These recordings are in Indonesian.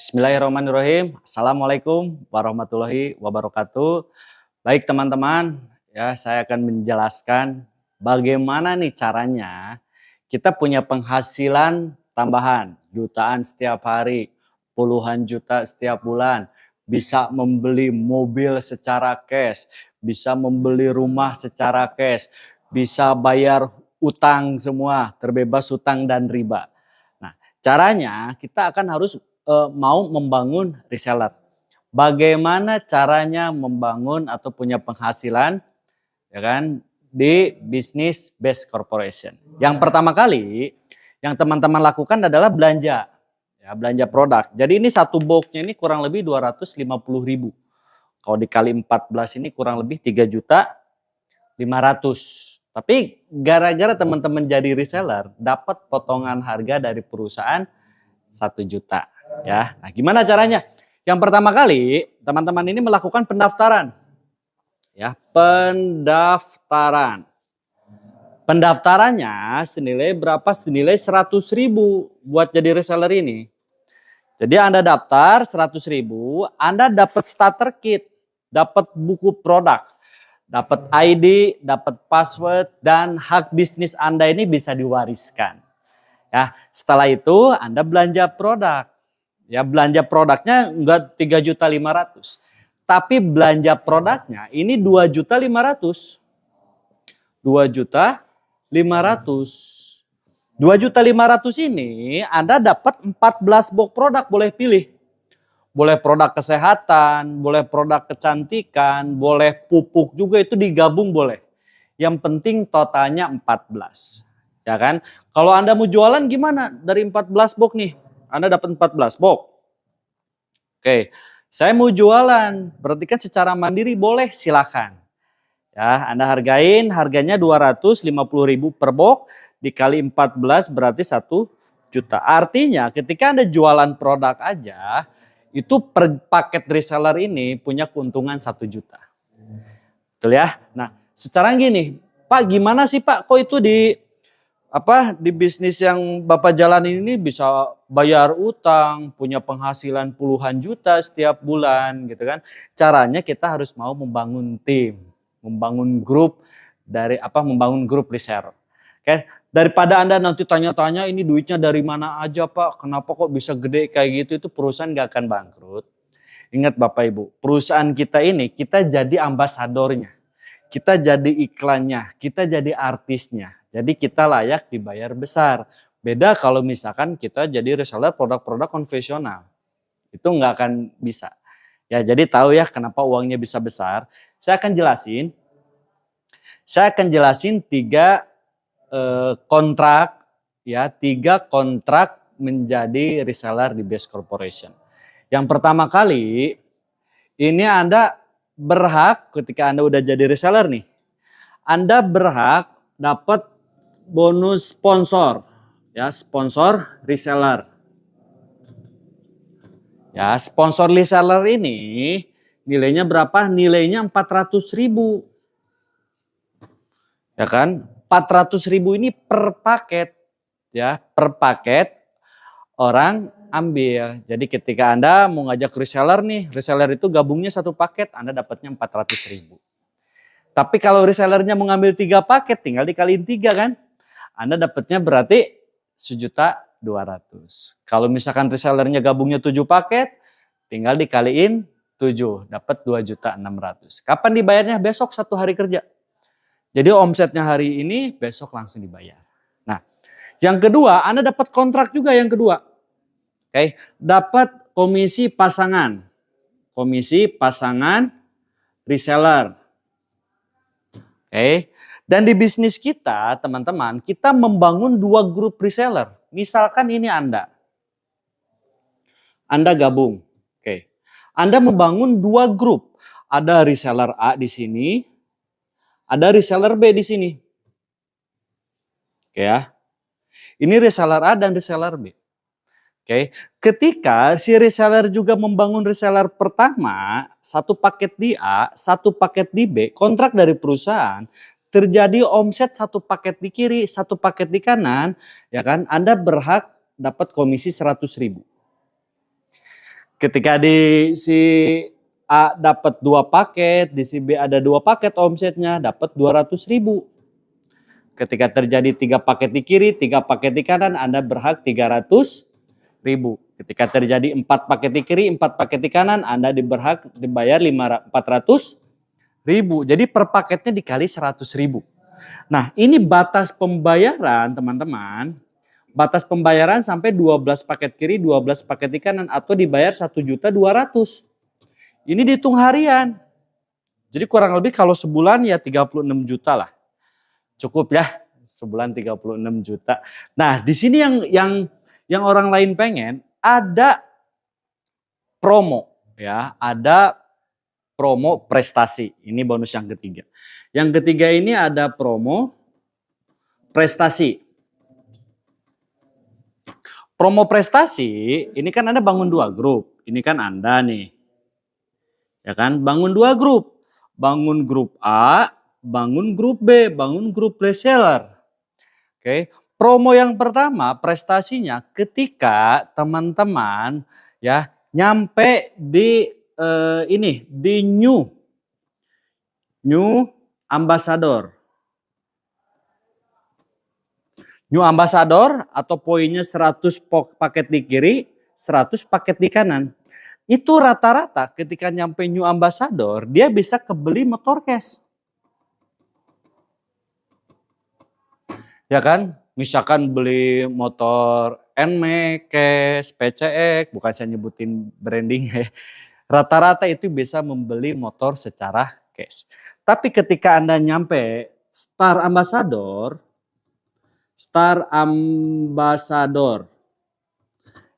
Bismillahirrahmanirrahim. Assalamualaikum warahmatullahi wabarakatuh. Baik teman-teman, ya saya akan menjelaskan bagaimana nih caranya kita punya penghasilan tambahan jutaan setiap hari, puluhan juta setiap bulan, bisa membeli mobil secara cash, bisa membeli rumah secara cash, bisa bayar utang semua, terbebas utang dan riba. Nah, caranya kita akan harus mau membangun reseller. Bagaimana caranya membangun atau punya penghasilan, ya kan, di bisnis based corporation. Yang pertama kali yang teman-teman lakukan adalah belanja, ya, belanja produk. Jadi ini satu boxnya ini kurang lebih 250.000. Kalau dikali 14 ini kurang lebih 3.500.000. Tapi gara-gara teman-teman jadi reseller, dapat potongan harga dari perusahaan 1 juta. Ya, nah gimana caranya? Yang pertama kali teman-teman ini melakukan pendaftaran. Ya, pendaftaran. Pendaftarannya senilai berapa? Senilai 100.000 buat jadi reseller ini. Jadi Anda daftar 100.000, Anda dapat starter kit, dapat buku produk, dapat ID, dapat password, dan hak bisnis Anda ini bisa diwariskan. Ya, setelah itu Anda belanja produk. Ya, belanja produknya enggak 3.500.000. Tapi belanja produknya ini 2.500.000. 2.500.000. 2.500.000 ini Anda dapat 14 box produk, boleh pilih. Boleh produk kesehatan, boleh produk kecantikan, boleh pupuk juga, itu digabung boleh. Yang penting totalnya 14. Ya kan? Kalau Anda mau jualan gimana? Dari 14 box nih, Anda dapat 14 box. Oke, saya mau jualan, berarti kan secara mandiri boleh, silakan. Ya, Anda hargain, harganya 250.000 per box, dikali 14 berarti 1 juta. Artinya ketika Anda jualan produk aja, itu per paket reseller ini punya keuntungan 1 juta. Betul ya? Nah, secara gini, Pak gimana sih Pak, kok itu di bisnis yang Bapak jalanin ini bisa bayar utang, punya penghasilan puluhan juta setiap bulan gitu kan. Caranya kita harus mau membangun tim, membangun grup membangun grup reseller. Oke, daripada Anda nanti tanya-tanya ini duitnya dari mana aja Pak, kenapa kok bisa gede kayak gitu, itu perusahaan gak akan bangkrut. Ingat Bapak Ibu, perusahaan kita ini kita jadi ambasadornya. Kita jadi iklannya, kita jadi artisnya. Jadi kita layak dibayar besar. Beda kalau misalkan kita jadi reseller produk-produk konvensional. Itu nggak akan bisa. Ya, jadi tahu ya kenapa uangnya bisa besar. Saya akan jelasin 3 kontrak, ya, 3 kontrak menjadi reseller di Best Corporation. Yang pertama kali, ini Anda berhak ketika Anda udah jadi reseller nih, Anda berhak dapat bonus sponsor, ya, sponsor reseller. Ya, sponsor reseller ini nilainya berapa? Nilainya 400.000. Ya kan? 400.000 ini per paket, ya, per paket orang ambil. Jadi ketika Anda mau ngajak reseller nih, reseller itu gabungnya satu paket, Anda dapatnya 400.000. Tapi kalau resellernya mau ngambil 3 paket, tinggal dikaliin 3 kan. Anda dapatnya berarti 1.200.000. Kalau misalkan resellernya gabungnya 7 paket, tinggal dikaliin 7, dapat 2.600.000. Kapan dibayarnya? Besok 1 hari kerja. Jadi omsetnya hari ini, besok langsung dibayar. Nah, yang kedua, Anda dapat kontrak juga yang kedua. Oke, dapat komisi pasangan. Komisi pasangan reseller. Oke, dan di bisnis kita, teman-teman, kita membangun 2 grup reseller. Misalkan ini Anda gabung. Oke, Anda membangun 2 grup. Ada reseller A di sini, ada reseller B di sini. Oke ya, ini reseller A dan reseller B. Oke, ketika si reseller juga membangun reseller pertama, 1 paket di A, 1 paket di B, kontrak dari perusahaan, terjadi omset 1 paket di kiri, 1 paket di kanan, ya kan, Anda berhak dapat komisi 100.000. Ketika di si A dapat 2 paket, di si B ada 2 paket omsetnya, dapat 200.000. Ketika terjadi 3 paket di kiri, 3 paket di kanan, Anda berhak 300.000. Ketika terjadi 4 paket di kiri, 4 paket di kanan, Anda berhak dibayar 400.000. Jadi per paketnya dikali 100.000. Nah, ini batas pembayaran, teman-teman. Batas pembayaran sampai 12 paket kiri, 12 paket di kanan, atau dibayar 1.200.000. Ini dihitung harian. Jadi kurang lebih kalau sebulan ya 36 juta lah. Cukup ya, sebulan 36 juta. Nah, di sini yang orang lain pengen ada promo ya, ada promo prestasi. Ini bonus yang ketiga. Yang ketiga ini ada promo prestasi. Promo prestasi, ini kan Anda bangun 2 grup. Ini kan Anda nih. Ya kan, bangun 2 grup. Bangun grup A, bangun grup B, bangun grup reseller. Oke, promo yang pertama prestasinya ketika teman-teman ya nyampe di di new ambassador. New ambassador atau poinnya 100 paket di kiri, 100 paket di kanan. Itu rata-rata ketika nyampe new ambassador dia bisa kebeli motor cash. Ya kan? Misalkan beli motor NMAX, cash, PCX, bukan saya nyebutin branding ya. Rata-rata itu bisa membeli motor secara cash. Tapi ketika Anda nyampe Star Ambassador,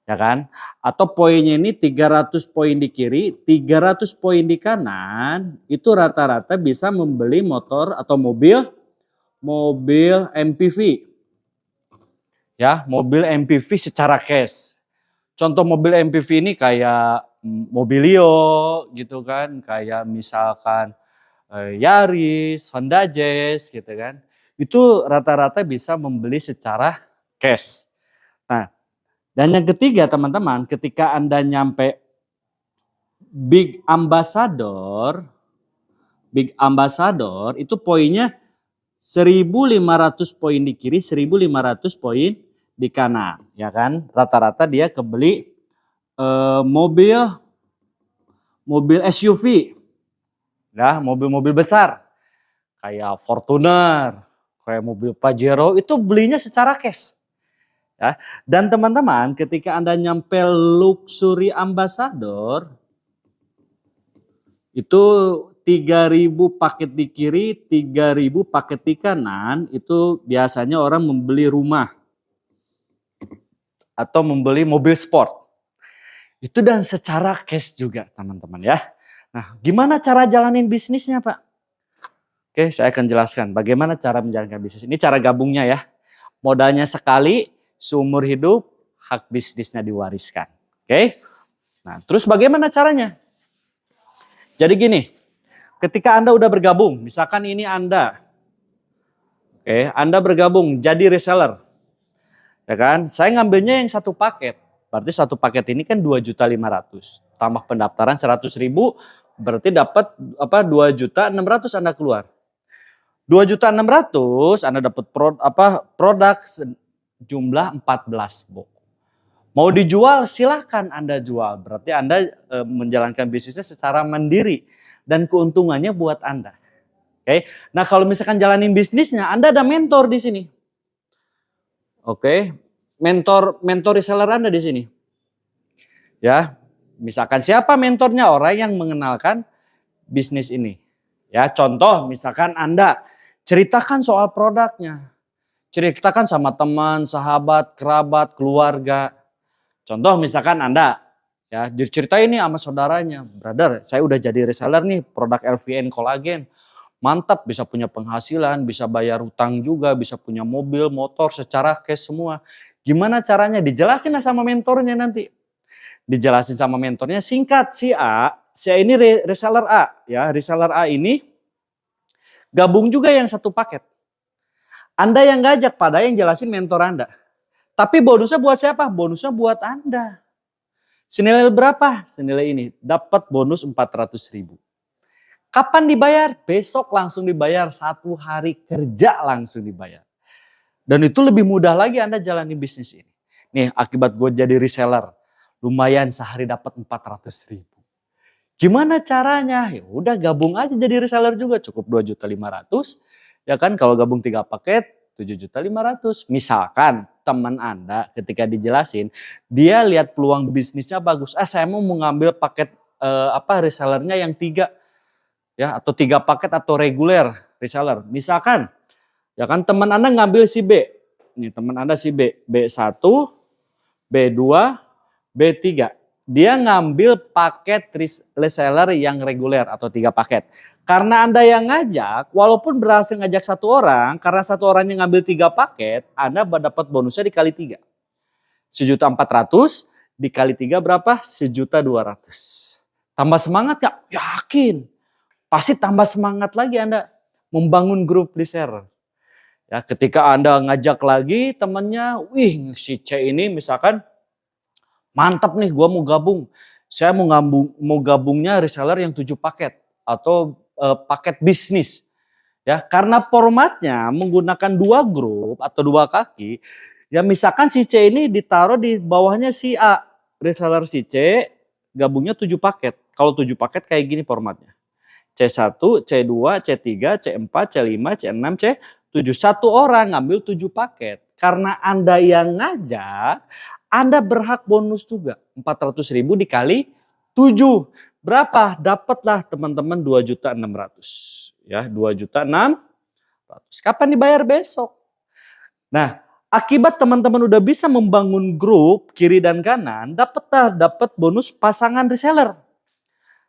ya kan? Atau poinnya ini 300 poin di kiri, 300 poin di kanan, itu rata-rata bisa membeli motor atau mobil MPV. Ya, mobil MPV secara cash. Contoh mobil MPV ini kayak Mobilio gitu kan, kayak misalkan Yaris, Honda Jazz gitu kan. Itu rata-rata bisa membeli secara cash. Nah, dan yang ketiga teman-teman, ketika Anda nyampe Big Ambassador itu poinnya 1.500 poin di kiri, 1.500 poin di kanan, ya kan? Rata-rata dia kebeli mobil SUV, ya, mobil-mobil besar, kayak Fortuner, kayak mobil Pajero, itu belinya secara cash. Ya. Dan teman-teman, ketika Anda nyampe Luxury Ambassador, itu 3.000 paket di kiri, 3.000 paket di kanan, itu biasanya orang membeli rumah atau membeli mobil sport. Itu dan secara cash juga teman-teman ya. Nah, gimana cara jalanin bisnisnya Pak? Oke, saya akan jelaskan bagaimana cara menjalankan bisnis. Ini cara gabungnya ya. Modalnya sekali, seumur hidup, hak bisnisnya diwariskan. Oke. Nah, terus bagaimana caranya? Jadi gini, ketika Anda udah bergabung, misalkan ini Anda, Anda bergabung jadi reseller, ya kan? Saya ngambilnya yang 1 paket, berarti 1 paket ini kan 2.500.000, tambah pendaftaran 100.000, berarti dapat 2.600.000 Anda keluar. 2.600.000 Anda dapat produk jumlah 14 box. Mau dijual silahkan Anda jual. Berarti Anda menjalankan bisnisnya secara mandiri. Dan keuntungannya buat Anda. Oke. Nah kalau misalkan jalanin bisnisnya, Anda ada mentor di sini. Oke. Mentor reseller Anda di sini. Ya. Misalkan siapa mentornya? Orang yang mengenalkan bisnis ini. Ya, contoh misalkan Anda ceritakan soal produknya. Ceritakan sama teman, sahabat, kerabat, keluarga. Contoh misalkan Anda ya diceritain nih sama saudaranya, brother saya udah jadi reseller nih produk LVN kolagen. Mantap, bisa punya penghasilan, bisa bayar hutang juga, bisa punya mobil, motor secara cash semua. Gimana caranya? Dijelasin lah sama mentornya nanti. Dijelasin sama mentornya singkat, si A ini reseller A ya, reseller A ini gabung juga yang 1 paket. Anda yang ngajak, pada yang jelasin mentor Anda. Tapi bonusnya buat siapa? Bonusnya buat Anda. Senilai berapa? Senilai ini. Dapat bonus 400.000. Kapan dibayar? Besok langsung dibayar. 1 hari kerja langsung dibayar. Dan itu lebih mudah lagi Anda jalani bisnis ini. Nih akibat gue jadi reseller. Lumayan sehari dapat 400.000. Gimana caranya? Ya udah gabung aja jadi reseller juga. Cukup 2.500.000. Ya kan kalau gabung 3 paket 7.500.000. Misalkan teman Anda ketika dijelasin, dia lihat peluang bisnisnya bagus. Saya mau mengambil paket resellernya yang 3. Ya, atau 3 paket atau reguler reseller. Misalkan, ya kan teman Anda ngambil si B. Nih teman Anda si B. B1, B2, B3. Dia ngambil paket reseller yang reguler atau 3 paket. Karena Anda yang ngajak, walaupun berhasil ngajak 1 orang, karena 1 orang yang ngambil 3 paket, Anda dapat bonusnya dikali 3. 1.400.000 dikali 3 berapa? 1.200.000. Tambah semangat gak? Yakin. Pasti tambah semangat lagi Anda membangun grup reseller. Ya, ketika Anda ngajak lagi temannya, wih si C ini misalkan mantap nih gua mau gabung. Saya mau gabungnya reseller yang 7 paket atau paket bisnis. Ya, karena formatnya menggunakan 2 grup atau 2 kaki, ya misalkan si C ini ditaruh di bawahnya si A. Reseller si C gabungnya 7 paket. Kalau 7 paket kayak gini formatnya. C1, C2, C3, C4, C5, C6, C7. 1 orang ngambil 7 paket. Karena Anda yang ngajak, Anda berhak bonus juga. 400.000 dikali 7. Berapa? Dapatlah teman-teman 2.600.000. Ya, 2.600.000. Kapan dibayar? Besok. Nah, akibat teman-teman udah bisa membangun grup kiri dan kanan, dapat bonus pasangan reseller.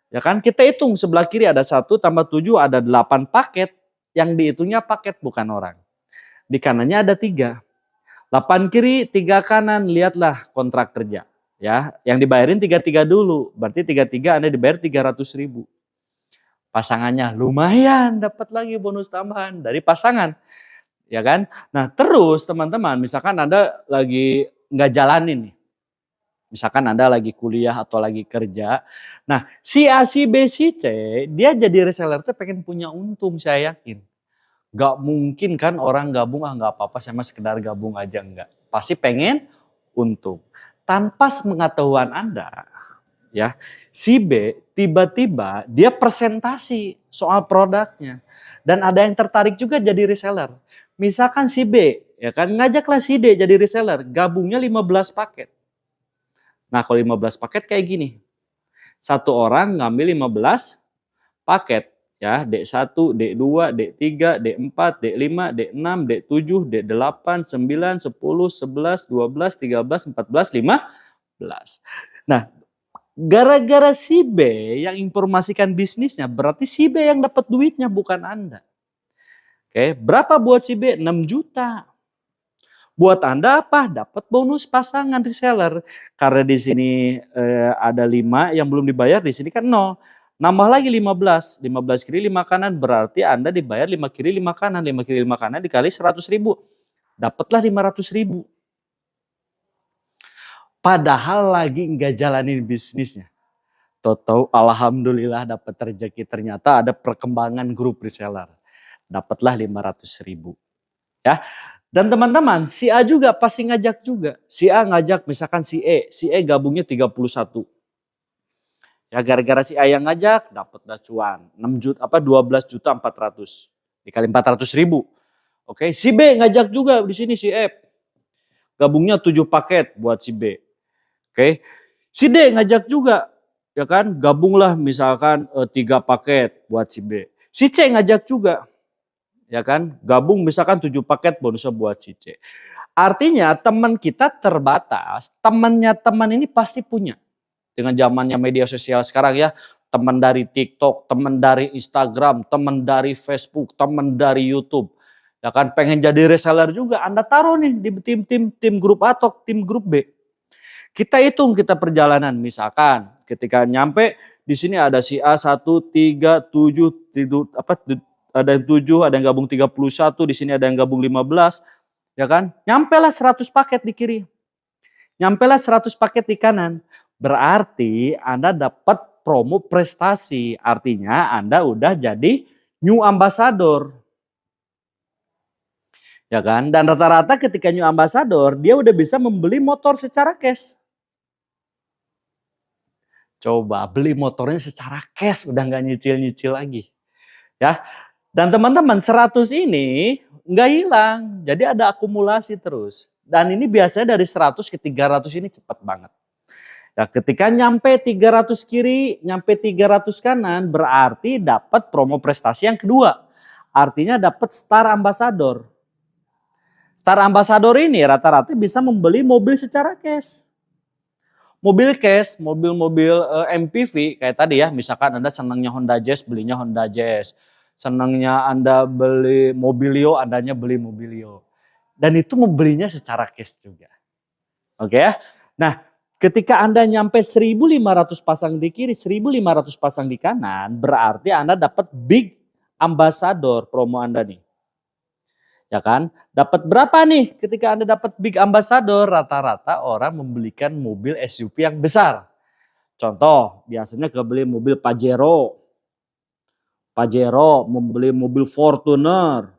Ya kan, kita hitung sebelah kiri ada 1 tambah 7 ada 8 paket. Yang dihitungnya paket bukan orang. Di kanannya ada 3. 8 kiri, 3 kanan, lihatlah kontrak kerja. Ya, yang dibayarin 3-3 dulu. Berarti 3-3 Anda dibayar 300.000. Pasangannya lumayan dapat lagi bonus tambahan dari pasangan. Ya kan? Nah terus teman-teman misalkan Anda lagi nggak jalanin nih. Misalkan Anda lagi kuliah atau lagi kerja. Nah si A, si B, si C dia jadi reseller tuh pengen punya untung saya yakin. Gak mungkin kan orang gabung nggak apa-apa saya mah sekedar gabung aja enggak. Pasti pengen untung. Tanpa sepengetahuan Anda ya si B tiba-tiba dia presentasi soal produknya. Dan ada yang tertarik juga jadi reseller. Misalkan si B ya kan ngajaklah si D jadi reseller. Gabungnya 15 paket. Nah kalau 15 paket kayak gini. 1 orang ngambil 15 paket. Ya, D1, D2, D3, D4, D5, D6, D7, D8, 9, 10, 11, 12, 13, 14, 15. Nah, gara-gara si B yang informasikan bisnisnya, berarti si B yang dapat duitnya bukan Anda. Oke, berapa buat si B? 6 juta. Buat Anda apa? Dapat bonus pasangan reseller. Karena di sini ada 5 yang belum dibayar, di sini kan 0. Nambah lagi 15. 15 kiri 5 kanan berarti Anda dibayar 5 kiri 5 kanan. 5 kiri 5 kanan dikali 100.000. Dapatlah 500.000. Padahal lagi nggak jalanin bisnisnya. Tahu-tahu alhamdulillah dapat rezeki, ternyata ada perkembangan grup reseller. Dapatlah 500.000. Ya. Dan teman-teman, si A juga pasti ngajak juga. Si A ngajak misalkan si E gabungnya 31. Ya gara-gara si A yang ngajak dapatlah cuan 12.400.000 dikali 400.000. Oke, si B ngajak juga di sini si F. Gabungnya 7 paket buat si B. Oke. Si D ngajak juga ya kan, gabunglah misalkan 3 paket buat si B. Si C ngajak juga. Ya kan, gabung misalkan 7 paket bonusnya buat si C. Artinya teman kita terbatas, temannya teman ini pasti punya. Dengan zamannya media sosial sekarang ya, teman dari TikTok, teman dari Instagram, teman dari Facebook, teman dari YouTube. Ya kan, pengen jadi reseller juga, Anda taruh nih di tim grup A atau tim grup B. Kita hitung kita perjalanan, misalkan ketika nyampe di sini ada si A 1, 3, 7, ada yang 7, ada yang gabung 31, di sini ada yang gabung 15, ya kan? Nyampe lah 100 paket di kiri. Nyampe lah 100 paket di kanan. Berarti Anda dapat promo prestasi. Artinya Anda udah jadi new ambassador. Ya kan? Dan rata-rata ketika new ambassador, dia udah bisa membeli motor secara cash. Coba beli motornya secara cash, udah nggak nyicil-nyicil lagi. Ya. Dan teman-teman 100 ini nggak hilang. Jadi ada akumulasi terus. Dan ini biasanya dari 100 ke 300 ini cepat banget. Ya, ketika nyampe 300 kiri, nyampe 300 kanan, berarti dapat promo prestasi yang kedua. Artinya dapat Star Ambassador. Star Ambassador ini rata-rata bisa membeli mobil secara cash. Mobil cash, mobil-mobil MPV kayak tadi ya, misalkan Anda senangnya Honda Jazz, belinya Honda Jazz. Senangnya Anda beli Mobilio, Andanya beli Mobilio. Dan itu membelinya secara cash juga. Oke ya. Nah, ketika Anda nyampe 1.500 pasang di kiri, 1.500 pasang di kanan, berarti Anda dapat big ambassador promo Anda nih. Ya kan? Dapat berapa nih ketika Anda dapat big ambassador? Rata-rata orang membelikan mobil SUV yang besar. Contoh, biasanya kebeli mobil Pajero, membeli mobil Fortuner,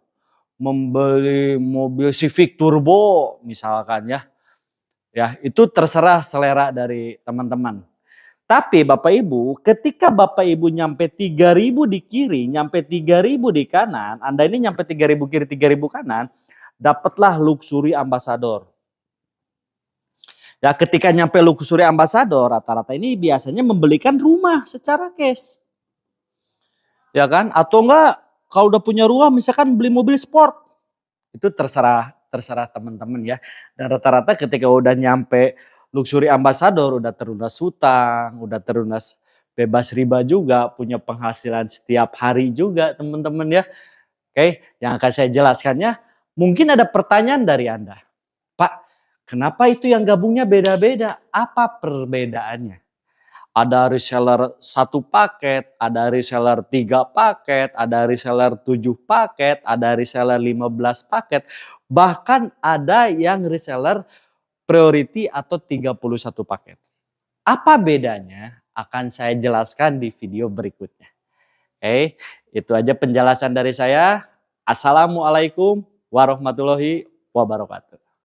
membeli mobil Civic Turbo misalkan ya. Ya, itu terserah selera dari teman-teman. Tapi Bapak Ibu, ketika Bapak Ibu nyampe 3.000 di kiri, nyampe 3.000 di kanan, Anda ini nyampe 3.000 kiri, 3.000 kanan, dapatlah luxury ambassador. Ya, ketika nyampe luxury ambassador, rata-rata ini biasanya membelikan rumah secara cash. Ya kan? Atau enggak kalau udah punya rumah misalkan beli mobil sport. Itu terserah teman-teman ya. Dan rata-rata ketika udah nyampe luxury ambassador, udah terlunas hutang, udah terlunas bebas riba juga, punya penghasilan setiap hari juga teman-teman ya. Oke, yang akan saya jelaskannya, mungkin ada pertanyaan dari Anda. Pak, kenapa itu yang gabungnya beda-beda? Apa perbedaannya? Ada reseller 1 paket, ada reseller 3 paket, ada reseller 7 paket, ada reseller 15 paket. Bahkan ada yang reseller priority atau 31 paket. Apa bedanya? Akan saya jelaskan di video berikutnya. Oke, itu aja penjelasan dari saya. Assalamualaikum warahmatullahi wabarakatuh.